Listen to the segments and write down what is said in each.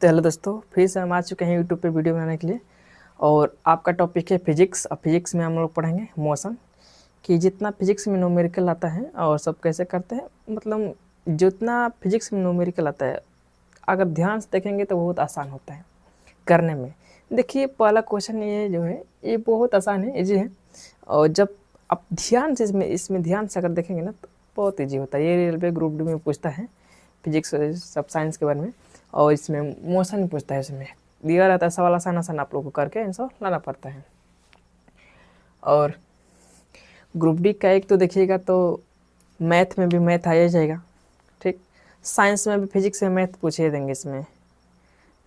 तो हेलो दोस्तों, फिर से हम आ चुके हैं यूट्यूब पे वीडियो बनाने के लिए। और आपका टॉपिक है फिजिक्स। और फिजिक्स में हम लोग पढ़ेंगे मोशन, कि जितना फिजिक्स में न्यूमेरिकल आता है और सब कैसे करते हैं। मतलब जितना फिजिक्स में न्यूमेरिकल आता है, अगर ध्यान से देखेंगे तो बहुत आसान होता है करने में। देखिए, पहला क्वेश्चन ये जो है ये बहुत आसान है, ईजी है। और जब आप ध्यान से इसमें ध्यान से अगर देखेंगे ना तो बहुत ईजी होता है। ये रेलवे ग्रुप डी में पूछता है फिजिक्स सब साइंस के बारे में, और इसमें मोशन पूछता है। इसमें दिया रहता है सवाल आसान आसान, आप लोग को करके आंसर लाना पड़ता है। और ग्रुप डी का एक तो देखिएगा तो मैथ में भी मैथ आ ही जाएगा, ठीक। साइंस में भी फिजिक्स में मैथ पूछे देंगे इसमें,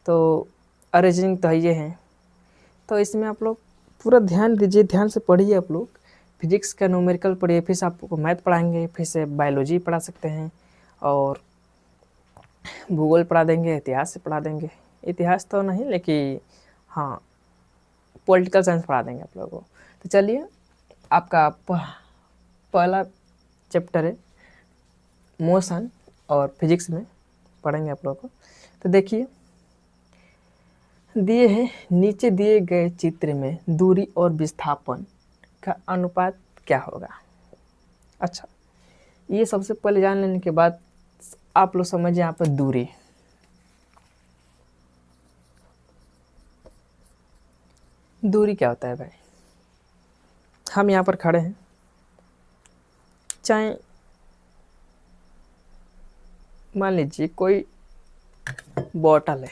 तो रीजनिंग तो ये है। तो इसमें आप लोग पूरा ध्यान दीजिए, ध्यान से पढ़िए। आप लोग फिजिक्स का न्यूमेरिकल पढ़िए, फिर से आपको मैथ पढ़ाएंगे, फिर से बायोलॉजी पढ़ा सकते हैं, और भूगोल पढ़ा देंगे, इतिहास से पढ़ा देंगे। इतिहास तो नहीं, लेकिन हाँ पॉलिटिकल साइंस पढ़ा देंगे आप लोगों को। तो चलिए, आपका पहला चैप्टर है मोशन, और फिजिक्स में पढ़ेंगे आप लोगों को। तो देखिए, दिए हैं नीचे दिए गए चित्र में दूरी और विस्थापन का अनुपात क्या होगा। अच्छा, ये सबसे पहले जान लेने के बाद आप लोग समझिए यहाँ पर दूरी। दूरी क्या होता है भाई? हम यहाँ पर खड़े हैं, चाहे मान लीजिए कोई बोतल है,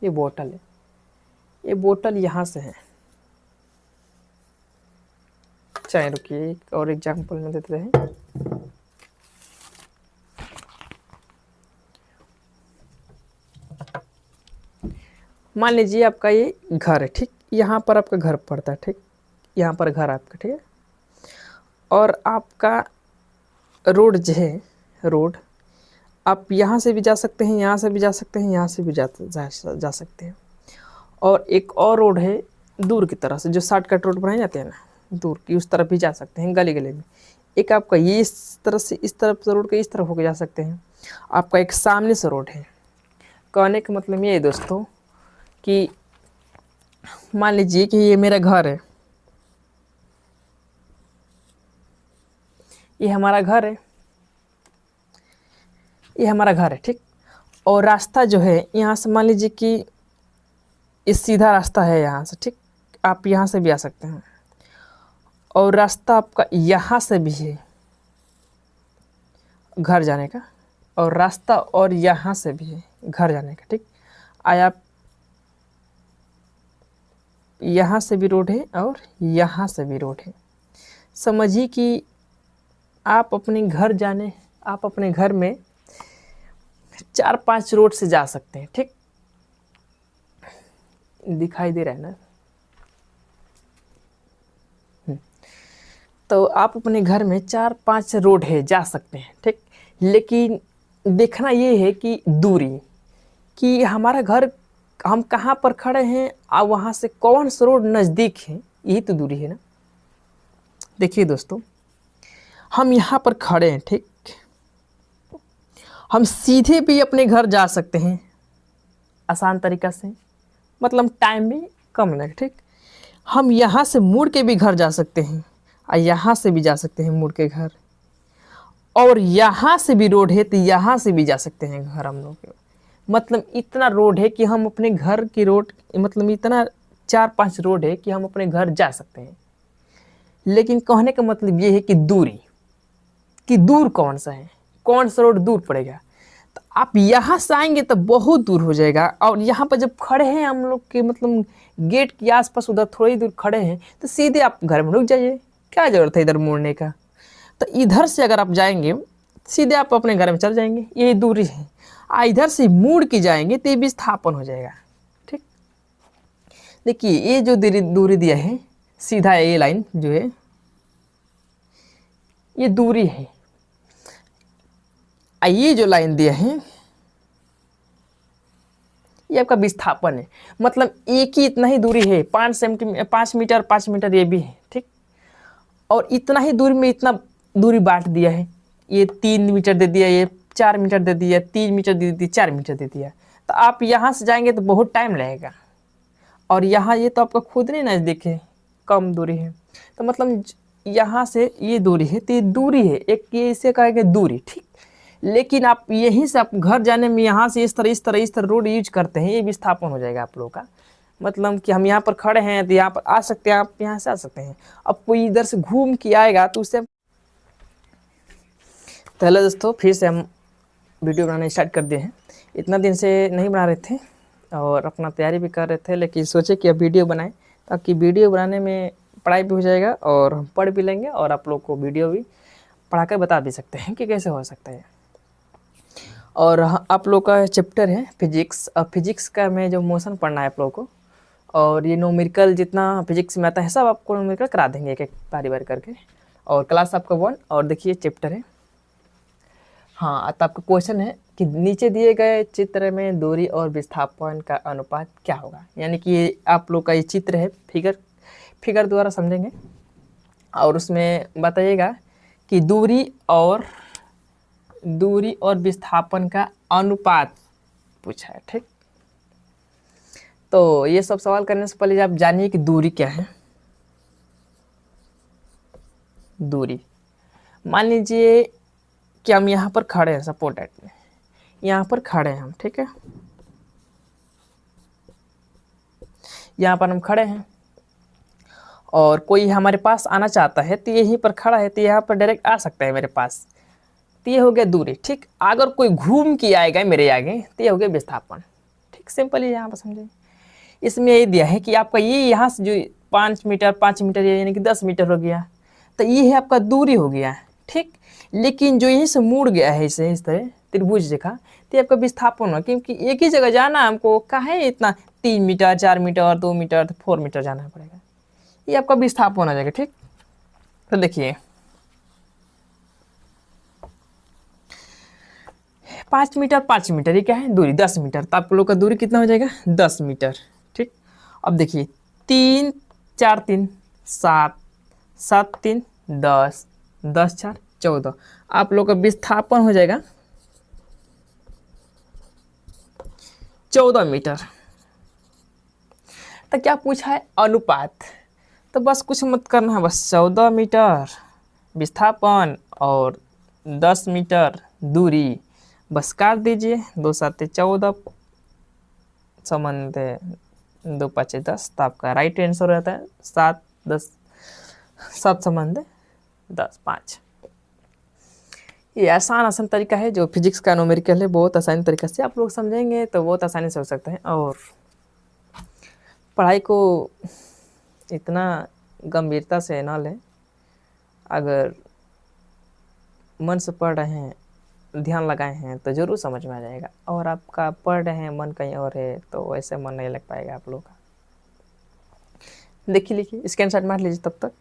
ये बोतल है, ये बोतल यहाँ से है। चाहे रुकिए एक और एग्जांपल में देते हैं। मान लीजिए आपका ये घर है, ठीक। यहाँ पर आपका घर पड़ता है, ठीक। यहाँ पर घर आपका, ठीक है। और आपका रोड जो है, रोड आप यहाँ से भी जा सकते हैं, यहाँ से भी जा सकते हैं, यहाँ से भी जा सकते हैं। और एक और रोड है दूर की तरफ से, जो शॉर्टकट रोड बनाए जाते हैं ना, दूर की, उस तरफ भी जा सकते हैं, गली गली में। एक आपका ये इस तरफ से, इस तरफ से रोड के इस तरफ होकर जा सकते हैं। आपका एक सामने से रोड है। कहने का मतलब ये है दोस्तों कि मान लीजिए कि ये मेरा घर है, ये हमारा घर है, ये हमारा घर है, ठीक। और रास्ता जो है यहाँ से, मान लीजिए कि ये सीधा रास्ता है यहाँ से, ठीक। आप यहाँ से भी आ सकते हैं, और रास्ता आपका यहाँ से भी है घर जाने का, और रास्ता और यहाँ से भी है घर जाने का, ठीक। आया, यहाँ से भी रोड है और यहाँ से भी रोड है। समझिए कि आप अपने घर में 4-5 रोड से जा सकते हैं, ठीक। दिखाई दे रहा है ना? तो आप अपने घर में 4-5 रोड है, जा सकते हैं, ठीक। लेकिन देखना ये है कि दूरी, कि हमारा घर, हम कहाँ पर खड़े हैं और वहाँ से कौन सा रोड नज़दीक है, यही तो दूरी है ना। देखिए दोस्तों, हम यहाँ पर खड़े हैं, ठीक। हम सीधे भी अपने घर जा सकते हैं आसान तरीक़ा से, मतलब टाइम भी कम लगे, ठीक। हम यहाँ से मुड़ के भी घर जा सकते हैं, और यहाँ से भी जा सकते हैं मुड़ के घर, और यहाँ से भी रोड है तो यहाँ से भी जा सकते हैं घर हम लोग। मतलब इतना रोड है कि हम अपने घर की रोड, मतलब इतना 4-5 रोड है कि हम अपने घर जा सकते हैं। लेकिन कहने का मतलब ये है कि दूरी, कि दूर कौन सा है, कौन सा रोड दूर पड़ेगा। तो आप यहाँ से आएंगे तो बहुत दूर हो जाएगा, और यहाँ पर जब खड़े हैं हम लोग के, मतलब गेट के आसपास उधर थोड़ी दूर खड़े हैं, तो सीधे आप घर में रुक जाइए, क्या ज़रूरत है इधर मुड़ने का। तो इधर से अगर आप जाएंगे सीधे आप अपने घर में चल जाएंगे, यही दूरी है। इधर से मुड़ के जाएंगे तो ये विस्थापन हो जाएगा, ठीक। देखिए, ये जो दूरी दिया है, सीधा ये लाइन जो है ये दूरी है, ये जो लाइन दिया है ये आपका विस्थापन है। मतलब एक ही इतना ही दूरी है, 5 मीटर ये भी है, ठीक। और इतना ही दूरी में इतना दूरी बांट दिया है, ये 3 मीटर दे दिया, ये 4 मीटर दे दिया, 3 मीटर दे दिया, 4 मीटर दे दिया। तो आप यहाँ से जाएंगे तो बहुत टाइम लगेगा, और यहाँ ये तो आपका खुद नहीं नज़दीक है, कम दूरी है। तो मतलब यहाँ से ये दूरी है, तो ये दूरी है एक, ये इसे कहेंगे दूरी, ठीक। लेकिन आप यहीं से आप घर जाने में यहाँ से इस तरह रोड यूज करते हैं, ये विस्थापन हो जाएगा आप लोगों का। मतलब कि हम यहाँ पर खड़े हैं तो यहाँ पर आ सकते हैं, आप यहाँ से आ सकते हैं। अब कोई इधर से घूम के आएगा तो उससे, तो हेलो दोस्तों, फिर से हम वीडियो बनाना स्टार्ट कर दिए हैं। इतना दिन से नहीं बना रहे थे और अपना तैयारी भी कर रहे थे, लेकिन सोचे कि अब वीडियो बनाएं, ताकि वीडियो बनाने में पढ़ाई भी हो जाएगा और हम पढ़ भी लेंगे और आप लोग को वीडियो भी पढ़ा कर बता भी सकते हैं कि कैसे हो सकता है। और आप लोग का चैप्टर है फिजिक्स। अब फिजिक्स का में जो मोशन पढ़ना है आप लोगों को, और ये न्यूमेरिकल जितना फिजिक्स में आता है सब आपको न्यूमेरिकल करा देंगे एक एक बारी बारी करके। और क्लास आपका 1, और देखिए चैप्टर है। हाँ, तो आपका क्वेश्चन है कि नीचे दिए गए चित्र में दूरी और विस्थापन का अनुपात क्या होगा। यानी कि ये आप लोग का ये चित्र है, फिगर द्वारा समझेंगे, और उसमें बताइएगा कि दूरी और विस्थापन का अनुपात पूछा है, ठीक। तो ये सब सवाल करने से पहले आप जानिए कि दूरी क्या है। दूरी, मान लीजिए कि हम यहाँ पर खड़े हैं, सपोज दैट में यहाँ पर खड़े हैं हम, ठीक है। यहाँ पर हम खड़े हैं और कोई हमारे पास आना चाहता है, तो यहीं पर खड़ा है तो यहाँ पर डायरेक्ट आ सकता है मेरे पास, तो ये हो गया दूरी, ठीक। अगर कोई घूम के आएगा मेरे आगे तो ये हो गया विस्थापन, ठीक। सिंपल ही यहाँ पर समझे। इसमें ये दिया है कि आपका ये यहाँ से जो 5 मीटर यानी कि 10 मीटर हो गया, तो ये है आपका दूरी हो गया, ठीक। लेकिन जो यहीं से मुड़ गया है इसे इस तरह त्रिभुज रेखा, तो ये आपका विस्थापन हो, क्योंकि एक ही जगह जाना हमको, काहे इतना 3 मीटर 4 मीटर 2 मीटर 4 मीटर जाना पड़ेगा, ये आपका विस्थापन हो जाएगा, ठीक। तो देखिए 5 मीटर ये क्या है दूरी, 10 मीटर, तो आप लोग का दूरी कितना हो जाएगा 10 मीटर, ठीक। अब देखिए 3 4 3 7 7 3 10 10 4 14, आप लोग का विस्थापन हो जाएगा 14 मीटर। तो क्या पूछा है अनुपात, तो बस कुछ मत करना है, बस 14 मीटर विस्थापन और 10 मीटर दूरी, बस काट दीजिए, 2 7 14 संबंध 2 5 10, तो आपका राइट आंसर रहता है 7 10 7 संबंध 10 5। ये आसान तरीका है जो फिजिक्स का न्यूमेरिकल है, बहुत आसानी तरीके से आप लोग समझेंगे तो बहुत आसानी से हो सकता है। और पढ़ाई को इतना गंभीरता से ना लें, अगर मन से पढ़ रहे हैं, ध्यान लगाए हैं तो ज़रूर समझ में आ जाएगा। और आपका पढ़ रहे हैं मन कहीं और है तो वैसे मन नहीं लग पाएगा आप लोग का। देखिए लिखिए, स्क्रीनशॉट मार लीजिए तब तक।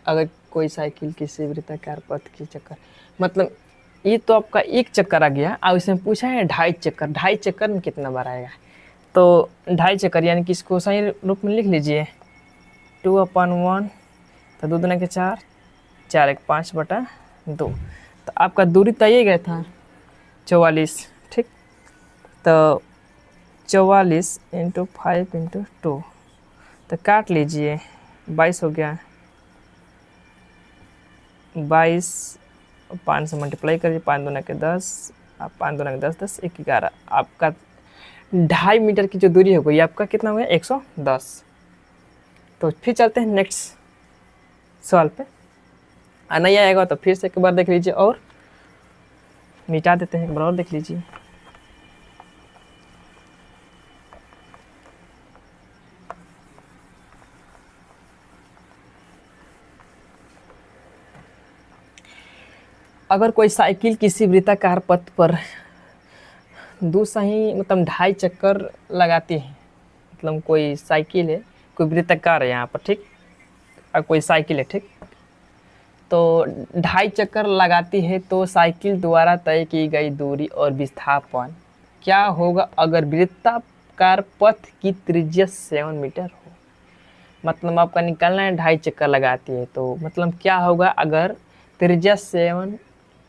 अगर कोई साइकिल किसी वृत्ताकार पथ की चक्कर, मतलब ये तो आपका एक चक्कर आ गया, और इसमें पूछा है 2.5 चक्कर, 2.5 चक्कर में कितना बार आएगा। तो 2.5 चक्कर यानी कि इसको सही रूप में लिख लीजिए 2/1, तो 2 दूना के 4, 4 एक 5/2। तो आपका दूरी तय ही गया था 44, ठीक। तो 44 × 5 × 2, तो काट लीजिए 22 हो गया, 22 5 से मल्टीप्लाई करिए, 5 दूना के 10, 5 दूना के 10, 10 1 11, आपका 2.5 मीटर की जो दूरी हो गई आपका कितना हो गया 110। तो फिर चलते हैं नेक्स्ट सवाल पे। नहीं आएगा तो फिर से एक बार देख लीजिए और मिटा देते हैं, एक बार और देख लीजिए। अगर कोई साइकिल किसी वृत्ताकार पथ पर सही मतलब 2.5 चक्कर लगाती है, मतलब कोई साइकिल है, कोई वृत्ताकार है यहाँ पर, ठीक, और कोई साइकिल है, ठीक। तो 2.5 चक्कर लगाती है तो साइकिल द्वारा तय की गई दूरी और विस्थापन क्या होगा अगर वृत्ताकार पथ की त्रिज्या 7 मीटर हो। मतलब आपका निकलना है 2.5 चक्कर लगाती है, तो मतलब क्या होगा अगर त्रिज्या 7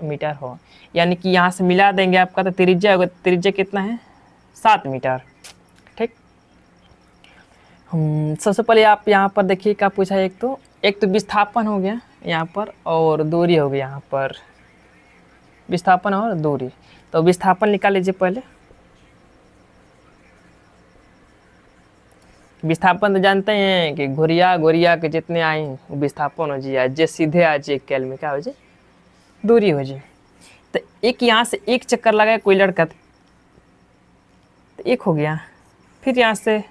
मीटर हो, यानी कि यहाँ से मिला देंगे आपका, तो त्रिज्या होगा, त्रिज्या कितना है 7 मीटर, ठीक। सबसे पहले आप यहाँ पर देखिए क्या पूछा है, एक तो विस्थापन हो गया यहाँ पर और दूरी हो गई यहाँ पर, विस्थापन और दूरी। तो विस्थापन निकाल लीजिए पहले। विस्थापन तो जानते हैं कि घुरिया के जितने आए वो विस्थापन हो जाए, जे सीधे आ जाए कैल में क्या हो जाए दूरी हो जाए। तो एक यहाँ से एक चक्कर लगाया कोई लड़का, तो एक हो गया, फिर यहाँ से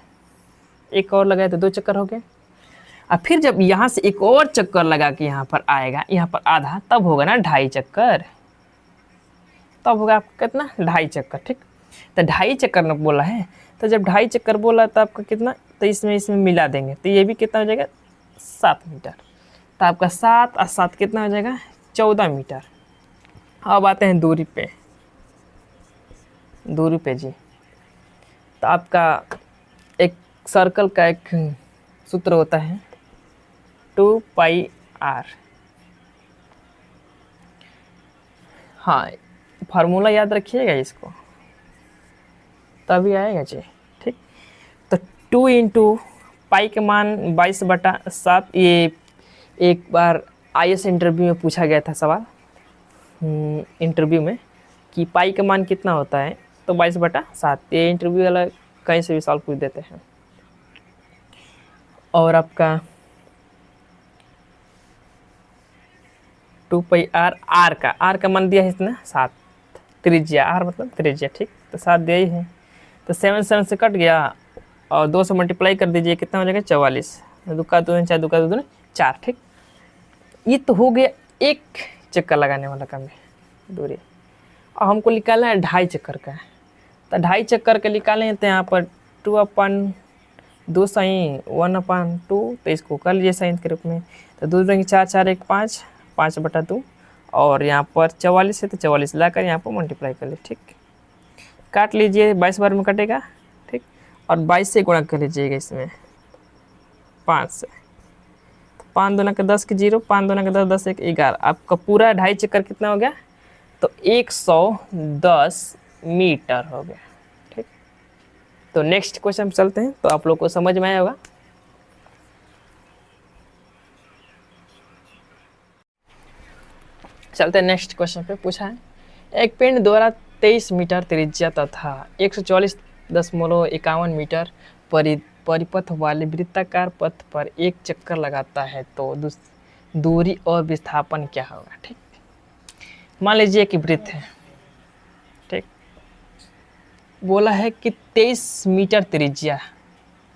एक और लगाया तो 2 चक्कर हो गए, और फिर जब यहाँ से एक और चक्कर लगा के यहाँ पर आएगा, यहाँ पर आधा, तब होगा ना 2.5 चक्कर, तब होगा आपका कितना 2.5 चक्कर, ठीक। तो 2.5 चक्कर न बोला है, तो जब 2.5 चक्कर बोला तो आपका कितना, तो इसमें मिला देंगे तो ये भी कितना हो जाएगा 7 मीटर। तो आपका 7 और 7 कितना हो जाएगा 14 मीटर। अब आते हैं दूरी पे जी। तो आपका एक सर्कल का एक सूत्र होता है 2πr। हाँ, फार्मूला याद रखिएगा इसको, तभी आएगा जी, ठीक। तो 2 × पाई के मान 22/7। ये एक बार IAS इंटरव्यू में पूछा गया था सवाल, इंटरव्यू में, कि पाई का मान कितना होता है, तो 22/7। ये इंटरव्यू वाला कहीं से भी सवाल पूछ देते हैं। और आपका 2πr, आर का मान दिया है इसने 7, त्रिज्या आर मतलब त्रिज्या, ठीक। तो 7 दिया ही है, तो 7 से कट गया और 2 से मल्टीप्लाई कर दीजिए, कितना हो जाएगा 44, 2 का 2 4, 2 का 2 4, ठीक। ये तो हो गया एक चक्कर लगाने वाला काम है दूरी। और हमको निकालना है 2.5 चक्कर का, तो 2.5 चक्कर के निकालें तो यहाँ पर 2/2 सही 1/2, तो इसको कर लीजिए साइन के रूप में। तो 2 दूनी 4, 4 1 5, 5/2, और यहाँ पर 44 है तो 44 लाकर यहाँ पर मल्टीप्लाई कर लीजिए, ठीक। काट लीजिए, 22 बार में कटेगा, ठीक। और 22 से गुणा कर लीजिएगा इसमें 5 से, 5 दूना के 10 के 0, 5 दूना के 10, 10 1 11। आपका पूरा 2.5 चक्कर कितना हो गया, तो 110 मीटर हो गया, ठीक। तो नेक्स्ट क्वेश्चन चलते हैं, तो आप लोग को समझ में आया होगा। चलते हैं नेक्स्ट क्वेश्चन पे। पूछा है एक पिंड द्वारा 23 मीटर त्रिज्या तथा 144.51 मीटर परिपथ वाले वृत्ताकार पथ पर एक चक्कर लगाता है, तो दूरी और विस्थापन क्या होगा, ठीक। मान लीजिए कि वृत्त है, ठीक, बोला है कि 23 मीटर त्रिज्या,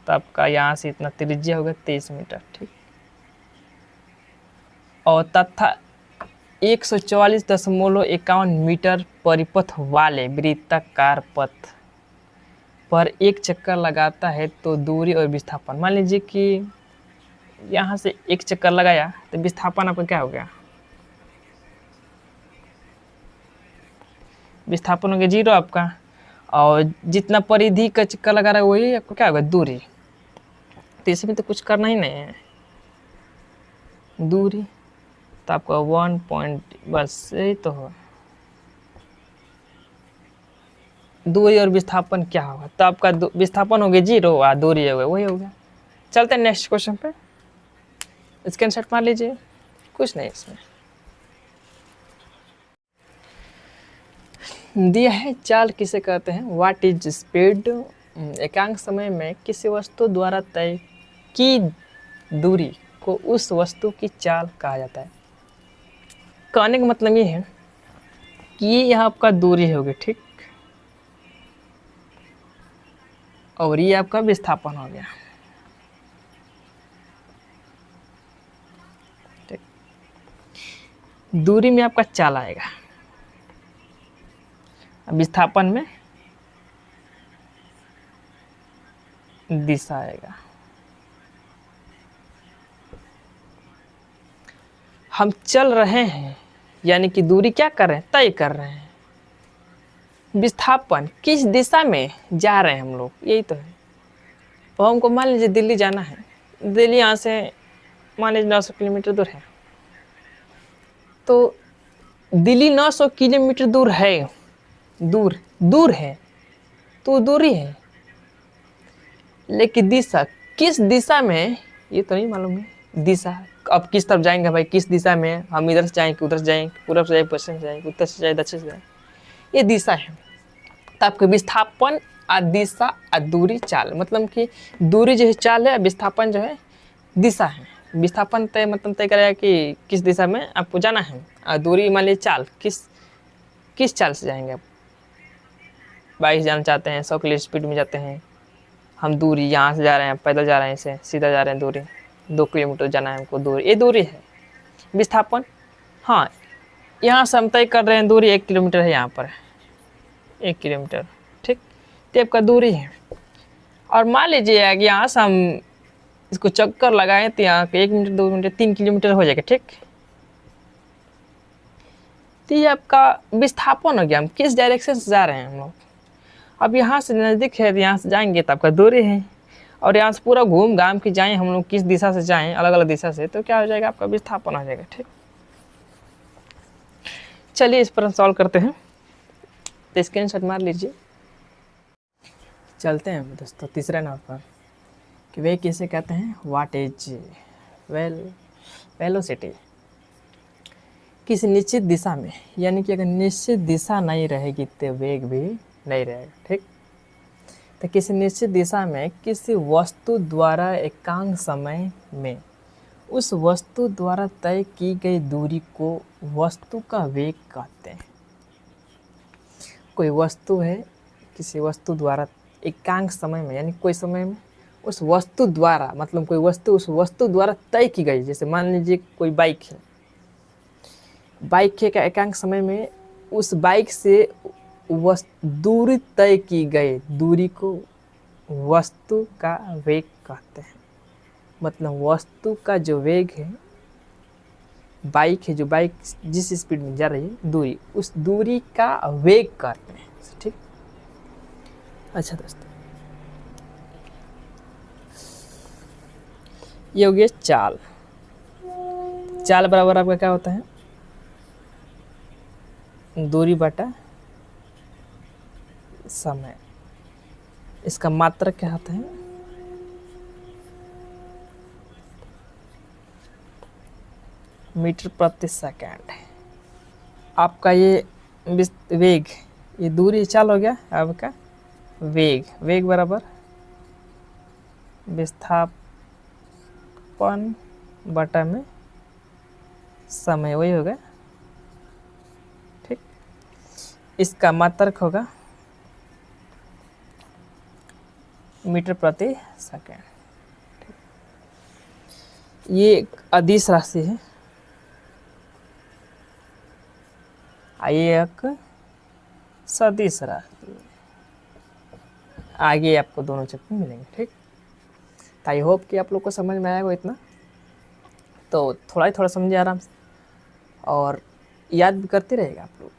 तो आपका यहाँ से इतना त्रिज्या होगा 23 मीटर, ठीक। और तथा 144.51 मीटर परिपथ वाले वृत्ताकार पथ पर एक चक्कर लगाता है, तो दूरी और विस्थापन। मान लीजिए कि यहाँ से एक चक्कर लगाया तो विस्थापन आपका क्या हो गया, विस्थापन हो गया 0 आपका, और जितना परिधि का चक्कर लगा रहा है वही आपको क्या होगा, दूरी। तो इसमें तो कुछ करना ही नहीं है, दूरी तो आपका 1 पॉइंट, बस यही तो हो। दूरी और विस्थापन क्या होगा, तो आपका विस्थापन हो गया 0 और दूरी हो गया वही हो गया। चलते हैं नेक्स्ट क्वेश्चन पे, स्क्रीनशॉट मार लीजिए, कुछ नहीं इसमें दिया है। चाल किसे कहते हैं, व्हाट इज स्पीड, एकांक समय में किसी वस्तु द्वारा तय की दूरी को उस वस्तु की चाल कहा जाता है। कहने का मतलब ये है कि ये आपका दूरी होगी, ठीक, और ये आपका विस्थापन हो गया, ठीक। दूरी में आपका चाल आएगा, विस्थापन में दिशा आएगा। हम चल रहे हैं यानी कि दूरी क्या कर रहे हैं, तय कर रहे हैं। विस्थापन किस दिशा में जा रहे हैं हम लोग, यही तो है। तो हमको मान लीजिए दिल्ली जाना है, दिल्ली यहाँ से मान लीजिए 900 किलोमीटर दूर है, तो दिल्ली 900 किलोमीटर दूर है, दूर है तो दूरी है, लेकिन दिशा किस दिशा में ये तो नहीं मालूम है। दिशा अब किस तरफ जाएंगे भाई, किस दिशा में, हम इधर से जाएंगे उधर से जाएंगे, पूर्व से जाएंगे पश्चिम से जाएंगे, उत्तर से जाएंगे दक्षिण से जाएंगे, ये दिशा है। तो आपके विस्थापन और दिशा और दूरी चाल, मतलब कि दूरी जो है चाल है, विस्थापन जो है दिशा है। विस्थापन तय मतलब तय करेगा कि किस दिशा में आपको जाना है, और दूरी मान लीजिए चाल, किस चाल से जाएंगे आप। बाइक जाना चाहते हैं, 100 किलो स्पीड में जाते हैं हम, दूरी यहाँ से जा रहे हैं, पैदल जा रहे हैं, इसे सीधा जा रहे हैं, दूरी 2 किलोमीटर जाना है हमको, दूरी, ये दूरी है। विस्थापन, हाँ यहाँ से हम तय कर रहे हैं दूरी 1 किलोमीटर है, यहाँ पर 1 किलोमीटर, ठीक, तो आपका दूरी है। और मान लीजिए कि यहाँ से हम इसको चक्कर लगाएं तो यहाँ 1 मिनट 2 मिनट 3 किलोमीटर हो जाएगा, ठीक। तो ये आपका विस्थापन हो गया, हम किस डायरेक्शन से जा रहे हैं हम लोग। अब यहाँ से नज़दीक है तो यहाँ से जाएंगे तो आपका दूरी है, और यहाँ से पूरा घूम घाम के जाएं हम लोग, किस दिशा से जाएं, अलग अलग दिशा से, तो क्या हो जाएगा, आपका विस्थापन हो जाएगा, ठीक। चलिए इस पर हम सॉल्व करते हैं, तो स्क्रीनशॉट मार लीजिए। चलते हैं दोस्तों तीसरे नंबर पर, कि वे किसे कहते हैं, व्हाट इज वेलोसिटी। किसी निश्चित दिशा में, यानी कि अगर निश्चित दिशा नहीं रहेगी तो वेग भी नहीं रहेगा, ठीक। तो किसी निश्चित दिशा में किसी वस्तु द्वारा एकांक समय में उस वस्तु द्वारा तय की गई दूरी को वस्तु का वेग कहते हैं। कोई वस्तु है, किसी वस्तु द्वारा एकांक समय में, यानी कोई समय में उस वस्तु द्वारा, मतलब कोई वस्तु उस वस्तु द्वारा तय की गई, जैसे मान लीजिए कोई बाइक है, बाइक के एकांक समय में उस बाइक से दूरी तय की गई दूरी को वस्तु का वेग कहते हैं। मतलब वस्तु का जो वेग है, बाइक है, जो बाइक जिस स्पीड में जा रही है, दूरी, उस दूरी का वेग कहते हैं, ठीक। अच्छा दोस्तों, ये हो गया चाल। चाल बराबर आपका क्या होता है, दूरी बटा समय। इसका मात्रक क्या होता है, मीटर प्रति सेकंड। आपका ये वेग, ये दूरी चाल हो गया, आपका वेग बराबर विस्थापन बटा में समय, वही होगा, ठीक। इसका मात्रक होगा मीटर प्रति सेकंड, ठीक। ये एक अदिश राशि है, ये एक सदिश राशि, आगे आपको दोनों चक्कर मिलेंगे, ठीक। तो आई होप कि आप लोग को समझ में आएगा इतना। तो थोड़ा ही थोड़ा समझिए आराम से, और याद भी करते रहेगा आप लोग।